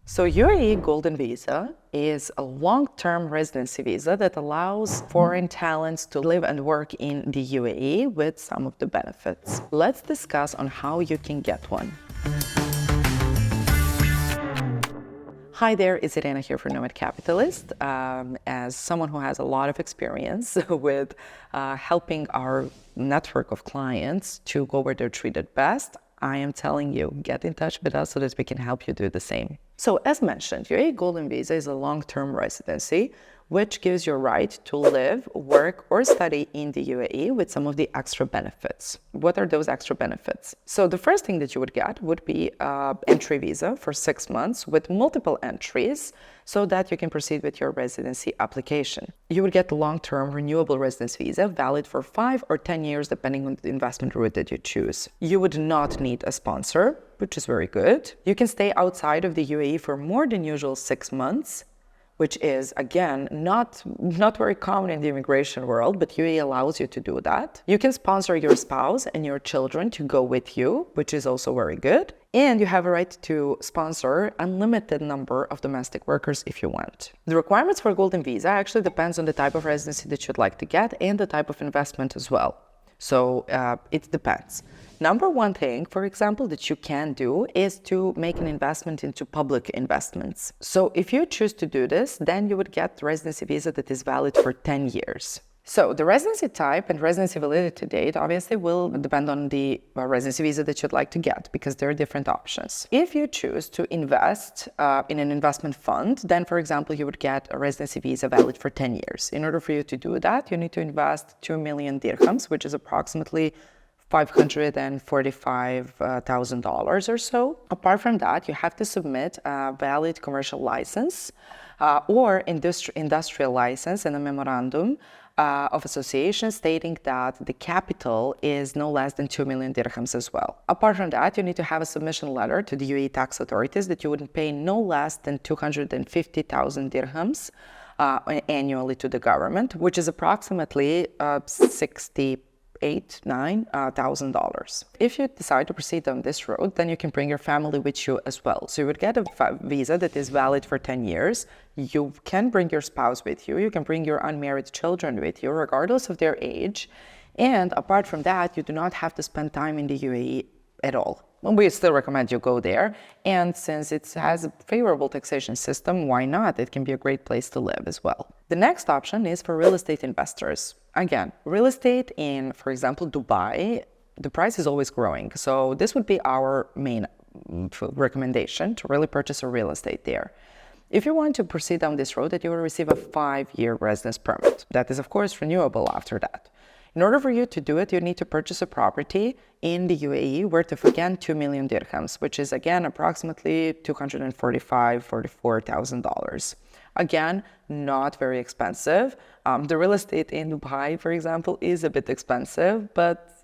So UAE Golden Visa is a long-term residency visa that allows foreign talents to live and work in the UAE with some of the benefits. Let's discuss on how you can get one. Hi there, it's Irena here for Nomad Capitalist. As someone who has a lot of experience with helping our network of clients to go where they're treated best, I am telling you, get in touch with us so that we can help you do the same. So as mentioned, UAE Golden Visa is a long-term residency, which gives you a right to live, work, or study in the UAE with some of the extra benefits. What are those extra benefits? So the first thing that you would get would be an entry visa for 6 months with multiple entries so that you can proceed with your residency application. You would get the long-term renewable residence visa valid for 5 or 10 years depending on the investment route that you choose. You would not need a sponsor, which is very good. You can stay outside of the UAE for more than usual 6 months, which is, again, not very common in the immigration world, but UAE allows you to do that. You can sponsor your spouse and your children to go with you, which is also very good. And you have a right to sponsor unlimited number of domestic workers if you want. The requirements for Golden Visa actually depends on the type of residency that you'd like to get and the type of investment as well. So it depends. Number one thing, for example, that you can do is to make an investment into public investments. So if you choose to do this, then you would get the residency visa that is valid for 10 years. So the residency type and residency validity date obviously will depend on the residency visa that you'd like to get because there are different options. If you choose to invest in an investment fund, then for example, you would get a residency visa valid for 10 years. In order for you to do that, you need to invest 2 million dirhams, which is approximately $545,000 or so. Apart from that, you have to submit a valid commercial license or industrial license and a memorandum of association stating that the capital is no less than 2 million dirhams as well. Apart from that, you need to have a submission letter to the UAE tax authorities that you would pay no less than 250,000 dirhams annually to the government, which is approximately $9,000. If you decide to proceed down this road, then you can bring your family with you as well. So you would get a visa that is valid for 10 years. You can bring your spouse with you. You can bring your unmarried children with you, regardless of their age. And apart from that, you do not have to spend time in the UAE at all. We still recommend you go there. And since it has a favorable taxation system, why not? It can be a great place to live as well. The next option is for real estate investors. Again, real estate in, for example, Dubai, the price is always growing. So this would be our main recommendation to really purchase a real estate there. If you want to proceed down this road, that you will receive a 5-year residence permit. That is, of course, renewable after that. In order for you to do it, you need to purchase a property in the UAE worth of, again, 2 million dirhams, which is, again, approximately $244,000. Again, not very expensive. The real estate in Dubai, for example, is a bit expensive, but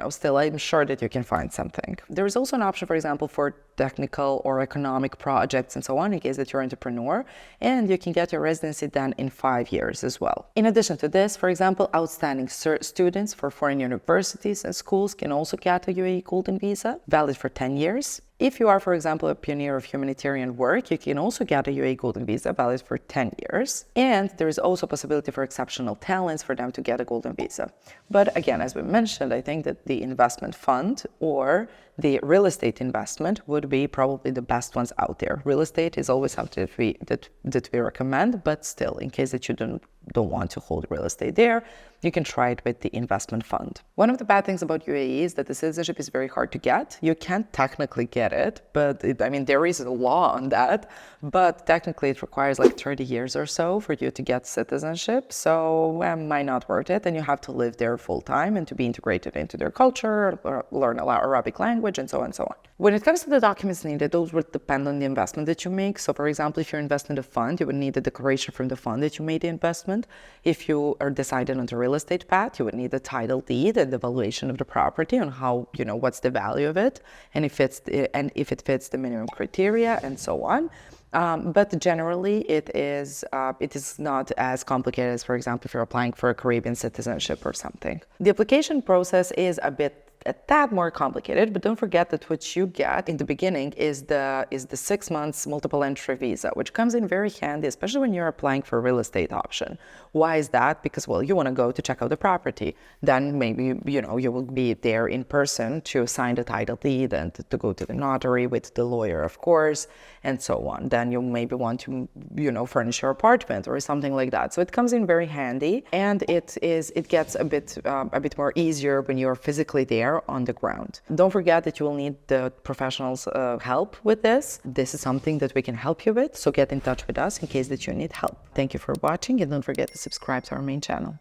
still, I'm sure that you can find something. There is also an option, for example, for technical or economic projects and so on, in case that you're an entrepreneur, and you can get your residency done in 5 years as well. In addition to this, for example, outstanding students for foreign universities and schools can also get a UAE Golden Visa, valid for 10 years. If you are, for example, a pioneer of humanitarian work, you can also get a UAE Golden Visa valid for 10 years. And there is also a possibility for exceptional talents for them to get a Golden Visa. But again, as we mentioned, I think that the investment fund or the real estate investment would be probably the best ones out there. Real estate is always something that we recommend, but still, in case that you don't want to hold real estate there, you can try it with the investment fund. One of the bad things about UAE is that the citizenship is very hard to get. You can't technically get it, but there is a law on that, but technically it requires like 30 years or so for you to get citizenship. So might not worth it, and you have to live there full time and to be integrated into their culture, or learn Arabic language, and so on and so on. When it comes to the documents needed, those would depend on the investment that you make. So for example, if you're investing in a fund, you would need a declaration from the fund that you made the investment. If you are decided on the real estate path, you would need the title deed and the valuation of the property on how, what's the value of it, and if it fits the minimum criteria, and so on. But generally, it is not as complicated as, for example, if you're applying for a Caribbean citizenship or something. The application process is a bit a tad more complicated, but don't forget that what you get in the beginning is the 6 months multiple entry visa, which comes in very handy, especially when you're applying for a real estate option. Why is that? Because, well, you want to go to check out the property. Then maybe, you will be there in person to sign the title deed and to go to the notary with the lawyer, of course, and so on. Then you maybe want to, furnish your apartment or something like that. So it comes in very handy, and it gets a bit more easier when you're physically there on the ground. Don't forget that you will need the professionals' help with this. This is something that we can help you with, so get in touch with us in case that you need help. Thank you for watching, and don't forget to subscribe to our main channel.